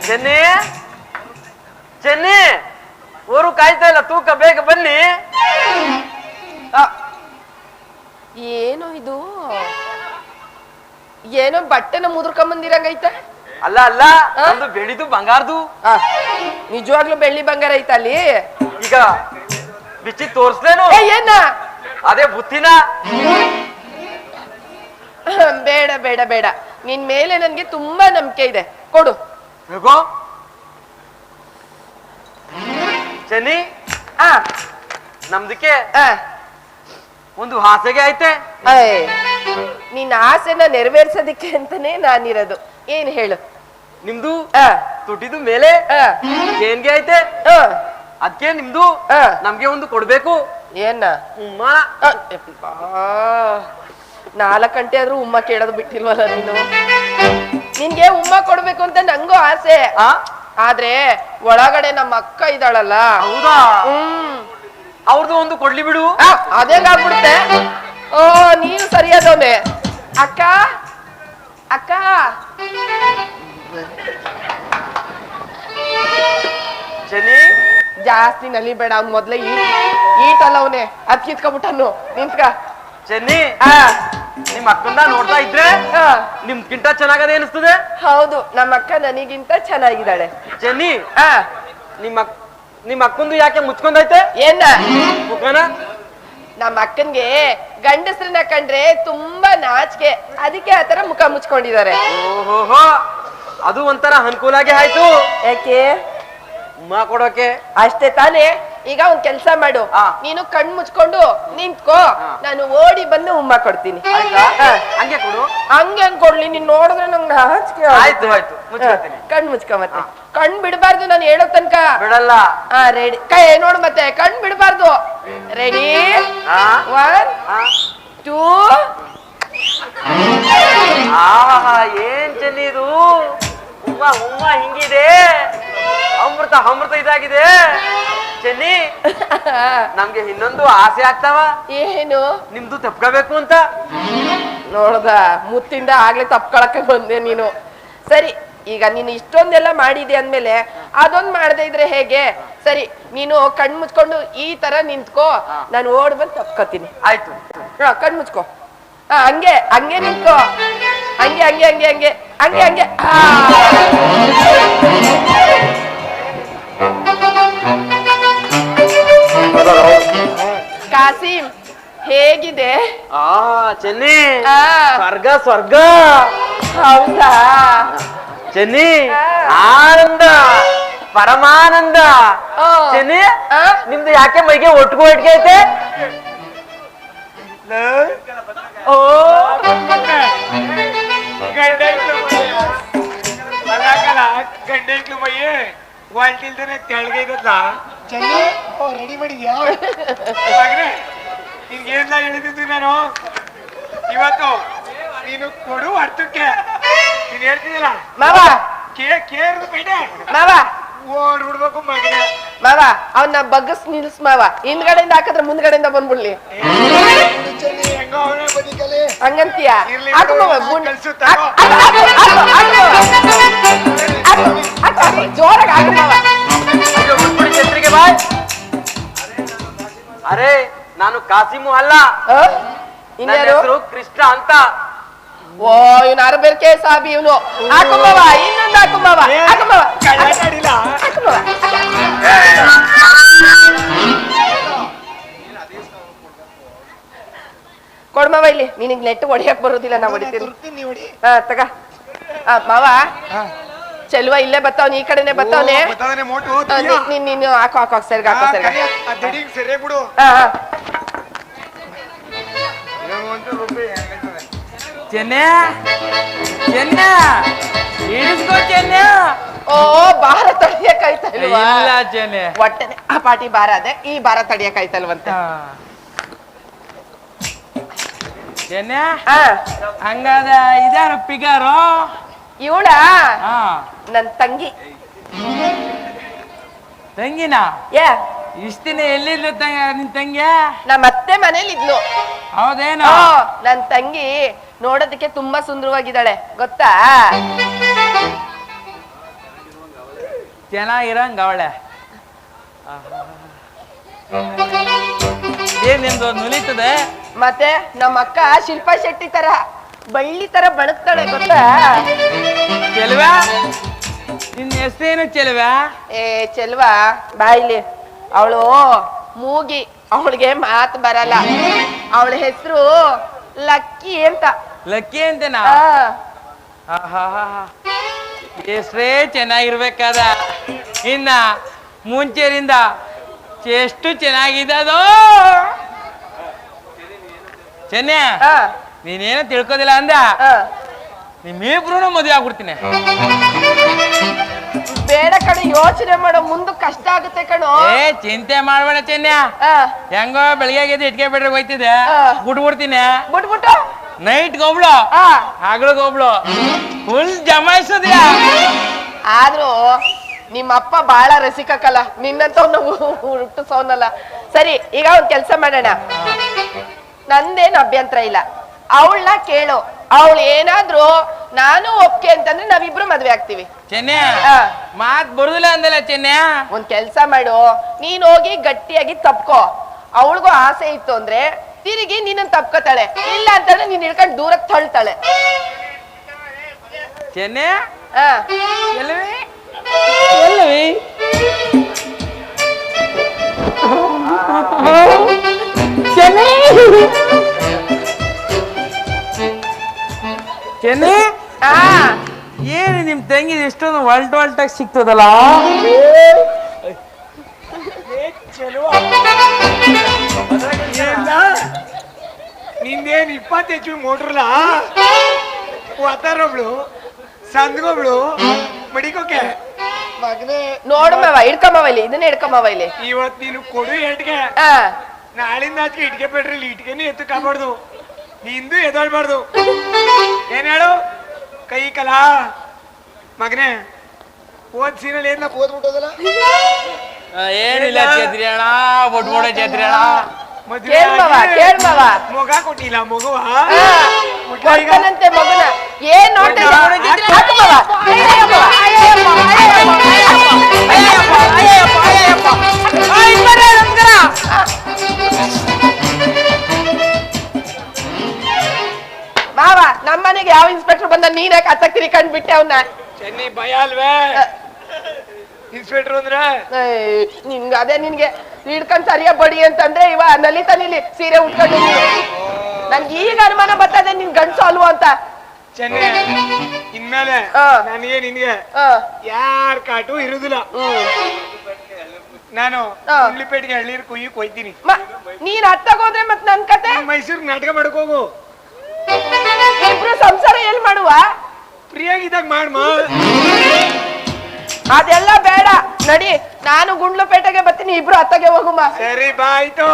ಚೆನ್ನಿ ಚೆನ್ನಿ ಊರು ಕಾಯ್ತಾ ಇಲ್ಲ, ತೂಕ ಬೇಗ ಬನ್ನಿ. ಏನು ಇದು? ಏನೋ ಬಟ್ಟೆನ ಮುದ್ರಕೊಂಬಂದಿರಂಗೈತ. ಅಲ್ಲ ಅಲ್ಲ, ಒಂದು ಬೆಳ್ಳಿದು ಬಂಗಾರದು. ನಿಜವಾಗ್ಲೂ ಬೆಳ್ಳಿ ಬಂಗಾರ ಐತ ಅಲ್ಲಿ? ಈಗ ಬಿಚ್ಚಿ ತೋರ್ಸ್ಲೇನು? ಏನ ಅದೇ ಬುತ್ತಿನ? ಬೇಡ ಬೇಡ ಬೇಡ, ನಿನ್ ಮೇಲೆ ನನ್ಗೆ ತುಂಬಾ ನಂಬಿಕೆ ಇದೆ, ಕೊಡು. ಹೇಗೋ ಚೆನ್ನಿ, ನಮ್ದಕ್ಕೆ ಒಂದು ಹಾಸಿಗೆ ಐತೆ. ನಿನ್ನ ಆಸೆನ ನೆರವೇರ್ಸೋದಿಕ್ಕೆ ಅಂತಾನೆ ನಾನಿರೋದು. ಏನ್ ಹೇಳು? ನಿಮ್ದು ತುಟಿದು ಮೇಲೆ ಏನ್ಗೆ ಐತೆ, ಅದಕ್ಕೆ ನಿಮ್ದು ನಮ್ಗೆ ಒಂದು ಕೊಡ್ಬೇಕು. ಏನ? 4 ಗಂಟೆ ಆದ್ರೂ ಉಮ್ಮ ಕೇಳೋದು ಬಿಟ್ಟಿಲ್ವಲ್ಲ ನೀನು. ನಿನ್ಗೆ ಉಮ್ಮ ಕೊಡ್ಬೇಕು ಅಂತ ನಂಗೂ ಆಸೆ, ಆದ್ರೆ ಒಳಗಡೆ ನಮ್ಮ ಅಕ್ಕ ಇದ್ದಾಳಲ್ಲ. ಹೌದಾ? ಅವ್ರದ್ದು ಒಂದು ಕೊಡ್ಲಿ ಬಿಡು. ಅದೇಗಾಗ್ಬಿಡುತ್ತೆ. ಓ, ನೀನು ಸರಿಯಾದವನೆ. ಅಕ್ಕ ಅಕ್ಕ, ಚೆನ್ನಿ ಜಾಸ್ತಿ ನಲಿಬೇಡ. ಅವ್ನ್ ಮೊದ್ಲೇ ಈಟಲ್ಲ ಅವನೇ, ಅದ್ ಕಿತ್ಕೊಬಿಟ್ಟನು. ನಿಂತ್ಕ. ಚೆನ್ನಿ, ನಿಮ್ ಅಕ್ಕಂದ ನೋಡ್ತಾ ಇದ್ರೆ ನಿಮ್ಗಿಂತ ಚೆನ್ನಾಗದೆ ಅನಿಸ್ತದೆ. ಹೌದು, ನಮ್ಮ ಅಕ್ಕ ನನಗಿಂತ ಚೆನ್ನಾಗಿದ್ದಾಳೆ. ಚೆನ್ನಿ, ನಿಮ್ಮ ಅಕ್ಕಂದು ಯಾಕೆ ಮುಚ್ಕೊಂಡೈತೆ? ಏನ ಮುಖನ? ನಮ್ಮ ಅಕ್ಕನ್ಗೆ ಗಂಡಸ್ರನ್ನ ಕಂಡ್ರೆ ತುಂಬಾ ನಾಚಿಕೆ, ಅದಕ್ಕೆ ಆತರ ಮುಖ ಮುಚ್ಕೊಂಡಿದ್ದಾರೆ. ಓಹೋ, ಅದು ಒಂಥರ ಅನುಕೂಲಾಗೆ ಆಯ್ತು. ಯಾಕೆ? ಉಮ್ಮ ಕೊಡೋಕೆ. ಅಷ್ಟೇ ತಾನೇ. ಈಗ ಒಂದ್ ಕೆಲ್ಸ ಮಾಡು, ನೀನು ಕಣ್ ಮುಚ್ಕೊಂಡು ನಿಂತ್ಕೋ, ನಾನು ಓಡಿ ಬಂದು ಉಮ್ಮ ಕೊಡ್ತೀನಿ. ಹಂಗೆ ಕೊಡು. ಹಂಗೆ ಹಂಗ್ ಕೊಡ್ಲಿ? ನೀನ್ ನೋಡಿದ್ರೆ ನಂಗೆ ನಾಚಿಕೆ. ಆಯ್ತು ಆಯ್ತು, ಮುಚ್ಕೊತೀನಿ. ಕಣ್ ಮುಚ್ಕೊ. ಮತ್ತೆ ಕಣ್ ಬಿಡಬಾರ್ದು, ನಾನು ಹೇಳೋ ತನಕ. ಬಿಡಲ್ಲ. ರೆಡಿ. ಕೈ ನೋಡು, ಮತ್ತೆ ಕಣ್ ಬಿಡಬಾರ್ದು. ರೆಡಿ? 1 2. ಏನ್ ಚೆನ್ನಿ ಇದು? ಉಮ್ಮ ಉಮ್ಮ ಹಿಂಗಿದೆ, ಅಮೃತ ಅಮೃತ ಇದಾಗಿದೆ. ಚೆನ್ನಿ, ನಮ್ಗೆ ಇನ್ನೊಂದು ಆಸೆ ಆಗ್ತಾವ. ಏನು? ನಿಮ್ದು ತಪ್ಕೋಬೇಕು ಅಂತ. ನೋಡ್ದ, ಮುತ್ತಿಂದ ಆಗ್ಲೇ ತಪ್ಕೊಳಕ್ಕೆ ಬಂದೆ ನೀನು. ಸರಿ, ಈಗ ನೀನು ಇಷ್ಟೊಂದೆಲ್ಲ ಮಾಡಿದೆ ಅಂದ್ಮೇಲೆ ಅದೊಂದ್ ಮಾಡದೆ ಇದ್ರೆ ಹೇಗೆ? ಸರಿ, ನೀನು ಕಣ್ ಮುಚ್ಕೊಂಡು ಈ ತರ ನಿಂತ್ಕೋ, ನಾನು ಓಡ್ ಬಂದು ತಪ್ಕೋತೀನಿ. ಆಯ್ತು. ಕಣ್ ಮುಚ್ಕೋ. ಹಂಗೆ ಹಂಗೆ ನಿಂತ್ಕೋ. ಹಂಗೆ ಹಂಗೆ ಹಂಗೆ ಹಂಗೆ ಹಂಗೆ ಹಂಗೆ. ಕಾಸಿಂ, ಹೇಗಿದೆ? ಚೆನ್ನಿ, ಸ್ವರ್ಗ ಸ್ವರ್ಗ. ಹೌದಾ ಚೆನ್ನಿ? ಆನಂದ, ಪರಮಾನಂದ. ಚೆನ್ನಿ, ನಿಮ್ದು ಯಾಕೆ ಮೈಗೆ ಒಟ್ಟಿಗೆ ಒಟ್ಟಿಗೆ ಐತೆ? ಓ, ಗಂಡೈಕ್ಲು ಮೈಯೇ ವಾಲ್ಟಿಲ್ದಾನೆ ತೆಳಗೆ ಇರೋದ್ಲ. ಚೆನ್ನಿ, ರೆಡಿ ಮಾಡಿದ್ಯಾ? ನಿನ್ಗೇನ್ಲ ಹೇಳಿದ್ದು ನಾನು ಇವತ್ತು? ನೀನು ಕೊಡು ಅರ್ಥಕ್ಕೆ. ನೀನ್ ಹೇಳ್ತಿದ್ದಿಲ್ಲ ಮಾವ, ಕೇರ್ದು ಬೇಡ ಮಾವ, ಓಡ್ಬಿಡ್ಬೇಕು ಮಗನೇ. ಮಾವ, ಅವನ್ನ ಬಗ್ಗಸ್ ನಿಲ್ಸ್ ಮಾವ. ಹಿಂದ್ಗಡೆಯಿಂದ ಹಾಕಿದ್ರೆ ಮುಂದ್ಗಡೆಯಿಂದ ಬಂದ್ಬಿಡ್ಲಿ. ಹೆಂಗೋ ಅವನೇ ಬದಿಕಲಿ ಹಂಗಂತೀಯ? ಜೋರಾಗಿ ಹಾಕು ಮಾವ. ಛತ್ರಿಗೆ ಬಾಯ್. ಅರೆ, ನಾನು ಕಾಸಿಮು ಅಲ್ಲ, ನನ್ನ ಹೆಸರು ಕೃಷ್ಣ ಅಂತ. ಓ, ಇವನು ಅರಬೇರ್ಕೆ ಸಾಬಿ ಇವನು. ಹಾಕು ಮಾವ, ಇನ್ನೊಂದು ಹಾಕು ಮಾವ. ಹಾಕು ಮಾವ, ಹಾಕು ಮಾವ. ಕೊಡ್ ಮಾವ ಇಲ್ಲಿ. ನಿನಗ್ ನೆಟ್ ಹೊಡಿಯಕ್ ಬರೋದಿಲ್ಲ, ನಾ ಹೊಡಿತೀನಿ. ತಗ ಮಾವ. ಚೆಲುವ ಇಲ್ಲೇ ಬರ್ತಾವ್, ಈ ಕಡೆನೆ ಬರ್ತಾವನೆ. ನೀನು ಹಾಕೋ ಹಾಕೋ, ಸರಿಗ ಹಾಕೋ, ಸರಿ ಬಿಡು. ಚೆನ್ನೆ ಚೆನ್ನ ಇಳಿಸ್ಕೋ ಚೆನ್ನೆ. ಓ, ಭಾರ ತಡಿಯಕ್ಕಾಯ್ತಾ ಇಲ್ವಾ? ಇಲ್ಲ ಚೆನ್ನೆ, ಒಟ್ಟನೆ ಆ ಪಾಟಿ ಭಾರ ಅದೇ, ಈ ಭಾರ ತಡಿಯಕ್ಕಾಯ್ತಲ್ವಂತೆ. ಚೆನ್ನೆ, ಹಂಗಾದ ಇದಾರ ಪಿಗಾರು? ಇವಳ ನನ್ ತಂಗಿ. ತಂಗಿನ? ಇಷ್ಟ ದಿನ ಎಲ್ಲಿದ್ಲು ನಿನ್ ತಂಗಿ? ನಮ್ಮ ಅತ್ತೆ ಮನೇಲಿ ಇದ್ಲು. ಹೌದೇನೋ? ನನ್ ತಂಗಿ ನೋಡೋದಕ್ಕೆ ತುಂಬಾ ಸುಂದರವಾಗಿದ್ದಾಳೆ, ಗೊತ್ತಾ? ಚೆನ್ನಾಗಿರಂಗ ಅವಳೆ ಏನ್ ನಿಮ್ದು ನುಲಿತದೆ ಮತ್ತೆ ನಮ್ಮ ಅಕ್ಕ ಶಿಲ್ಪಾ ಶೆಟ್ಟಿ ತರ ಬಳ್ಳಿ ತರ ಬಣಕ್ತಾಳೆ ಗೊತ್ತಾ? ಚೆಲುವಾ ನಿನ್ನ ಹೆಸರೇನು ಚೆಲುವಾ? ಏ ಚೆಲ್ವಾ ಬಾಯಿಲಿ, ಅವಳು ಮೂಗಿ, ಅವಳಿಗೆ ಮಾತು ಬರಲ್ಲ. ಅವಳ ಹೆಸರು ಲಕ್ಕಿ ಅಂತ. ಲಕ್ಕಿ ಅಂತೇನಾ? ಆ, ಹೆಸ್ರೇ ಚೆನ್ನಾಗಿರ್ಬೇಕಾದ ಇನ್ನ ಮುಂಚೆರಿಂದ ಎಷ್ಟು ಚೆನ್ನಾಗಿದೆ ಅದು. ಚೆನ್ನ ಆ, ನೀನೇನು ತಿಳ್ಕೋದಿಲ್ಲ ಅಂದ ಆ. ನಿಮ್ಮಿಬ್ರು ಮದುವೆ ಆಗ್ಬಿಡ್ತೀನಿ. ಬೇಡ ಕಣೋ, ಯೋಚನೆ ಮಾಡೋ, ಮುಂದೆ ಕಷ್ಟ ಆಗುತ್ತೆ ಕಣೋ. ಏ ಚಿಂತೆ ಮಾಡ್ಬೇಡ ಚೆನ್ನ, ಆ, ಹೆಂಗೋ ಬೆಳಿಗ್ಗೆ ಎದ್ದು ಇಟ್ಕೆ ಬಿಡ್ರೆ ಹೋಯ್ತಿದೆ, ಬಿಟ್ಬಿಡ್ತೀನಿ. ಬಿಟ್ಬಿಟ್ಟು ನೈಟ್ಗೆ ಒಬ್ಳು ಆ, ಹಗ್ಳಿಗೆ ಒಬ್ಳು ಫುಲ್ ಜಮಾಯಿಸೋದ್ಯಾ. ಆದ್ರೂ ನಿಮ್ಮ ಅಪ್ಪ ಬಾಳ ರಸಿಕಕ್ಕಲ್ಲ, ನಿನ್ನಂತ ಹುಟ್ಟಿಸೋನಲ್ಲ. ಸರಿ, ಈಗ ಒಂದ್ ಕೆಲ್ಸ ಮಾಡೋಣ, ನಂದೇನು ಅಭ್ಯಂತರ ಇಲ್ಲ, ಅವಳನ್ನ ಕೇಳು. ಅವಳು ಏನಾದ್ರು ನಾನು ಒಪ್ಕೆ ಅಂತಂದ್ರೆ ನಾವಿಬ್ರು ಮದ್ವೆ ಆಗ್ತೀವಿ. ಚೆನ್ನ ಆ. ಮಾತ್ ಬರುದಿಲ್ಲ ಅಂದಲ್ಲ ಚೆನ್ನ. ಒಂದ್ ಕೆಲ್ಸ ಮಾಡು, ನೀನ್ ಹೋಗಿ ಗಟ್ಟಿಯಾಗಿ ತಪ್ಕೋ. ಅವಳಿಗೂ ಆಸೆ ಇತ್ತು ಅಂದ್ರೆ ತಿರುಗಿ ನೀನನ್ ತಪ್ಕೋತಾಳೆ, ಇಲ್ಲ ಅಂತಂದ್ರೆ ನೀನ್ ಹಿಡ್ಕೊಂಡು ದೂರಕ್ಕೆ ತಳ್ತಾಳೆ. ಚೆನ್ನ ಆ, ಎಲ್ಲವಿ ಎಲ್ಲವಿ ಚೆನ್ನ ಆ, ಏನು ನಿಮ್ ತಂಗಿ ಎಷ್ಟೊಂದು ಒಲ್ಟಾಗಿ ಸಿಗ್ತದಲ್ಲ. ನಿಂದೇನ್ 20 HP ಮೋಟ್ರಲ್ಲ ಒತ್ತಾರೊಬ್ಳು ಸಂದ್ಗೊಬ್ಳು ಮಡಿಕೋಕೆ ಮಗನೇ ನೋಡು ಮಾವ, ಹಿಡ್ಕೊಂಬವ ಇಲ್ಲಿ, ಇದನ್ನ ಹಿಡ್ಕೊಂಬವ ಇಲ್ಲಿ. ಇವತ್ ನೀನು ಕೊಡು ಎಟ್ಗೆ, ಆ, ನಾಳಿಂದ ಆಚೆ ಇಟ್ಕೆ ಬಿಡ್ರಿ, ಇಟ್ಕೆನೆ ಎತ್ತು ಕಾಪಾಡ್ದು, ನಿಂದು ಎದೊಳ್ಬಾರ್ದು. ಏನ್ ಹೇಳು ಕೈ ಕಲಾ ಮಗನೇ, ಓದ್ ಸೀನಲ್ಲಿ ಏನ್ ಓದ್ಬಿಟ್ಟೋದಲ್ಲ. ಏನಿಲ್ಲ ಚೇತ್ರಿ ಅಣ್ಣ, ಬೊಟ್ಬೋಡ ಚೇತ್ರಿ ಅಣ್ಣ. ಕೇಳ್ಮವ, ಕೇಳ್ಮವ. ಮೊಗ ಕೊಟ್ಟಿಲ್ಲ ಮಗುವ, ಆ, ಕೊಡ್ತಾನಂತೆ ಮಗುನ. ಏನ್ ನೋಡ್ತಾ ಇದ್ದೆ? ಹಾಕು ಮಾವ. ಅಯ್ಯಯ್ಯಪ್ಪ, ಅಯ್ಯಯ್ಯಪ್ಪ, ಅಯ್ಯಯ್ಯಪ್ಪ. ಮಾವ, ನಮ್ಮನೆಗೆ ಯಾವ ಇನ್ಸ್ಪೆಕ್ಟರ್ ಬಂದ, ನೀನೇ ಕತ್ತಕ್ ತಿರ್ಕೊಂಡ್ ಬಿಟ್ಟೆ ಅವನ್ನ. ಚೆನ್ನಿ ಭಯ ಅಲ್ವೇ ಇನ್ಸ್ಪೆಕ್ಟರ್ ಅಂದ್ರೆ? ನಿನ್ಗೆ ಅದೇ, ನಿನ್ಗೆ ಹಿಡ್ಕೊಂಡ್ ಸರಿಯ ಬಡಿ ಅಂತಂದ್ರೆ ಇವ ನಲಿತಾ ನಿಲ್ಲಿ ಸೀರೆ ಉಟ್ಕೊಂಡು. ನನ್ಗೆ ಈಗ ಅನುಮಾನ ಬರ್ತದೆ ನಿನ್ ಗಂಡ್ಸು ಅಲ್ವ ಅಂತ. ಚೆನ್ನಿ ಇನ್ಮೇಲೆ ಆ. ನನಗೆ ನಿನ್ಗೆ ಆ, ಯಾರ ಕಾಟು ಇರುದಿಲ್ಲ. ನಾನು ಆ. ಉಳ್ಳಿಪೇಟೆಗೆ ಹಳ್ಳಿರ್ ಕುಯ್ಯಿ ಕೊಯ್ತೀನಿ, ನೀನ್ ಹತ್ತಾಗೋದ್ರೆ ಮತ್ ನನ್ ಕತೆ. ಮೈಸೂರ್ ನಾಟಕ ಮಾಡಕ್ ಹೋಗು, ಇಬ್ರು ಸಂಸಾರ ಎಲ್ ಮಾಡುವ? ಫ್ರೀಯಾಗಿದ್ದಾಗ ಮಾಡ್ಮ. ಅದೆಲ್ಲ ಬೇಡ, ನಡಿ, ನಾನು ಗುಂಡ್ಲುಪೇಟೆಗೆ ಬರ್ತೀನಿ, ಇಬ್ರು ಹತ್ತಗೆ ಹೋಗುಮ್ಮ. ಸರಿ ಬಾ ಆಯ್ತು.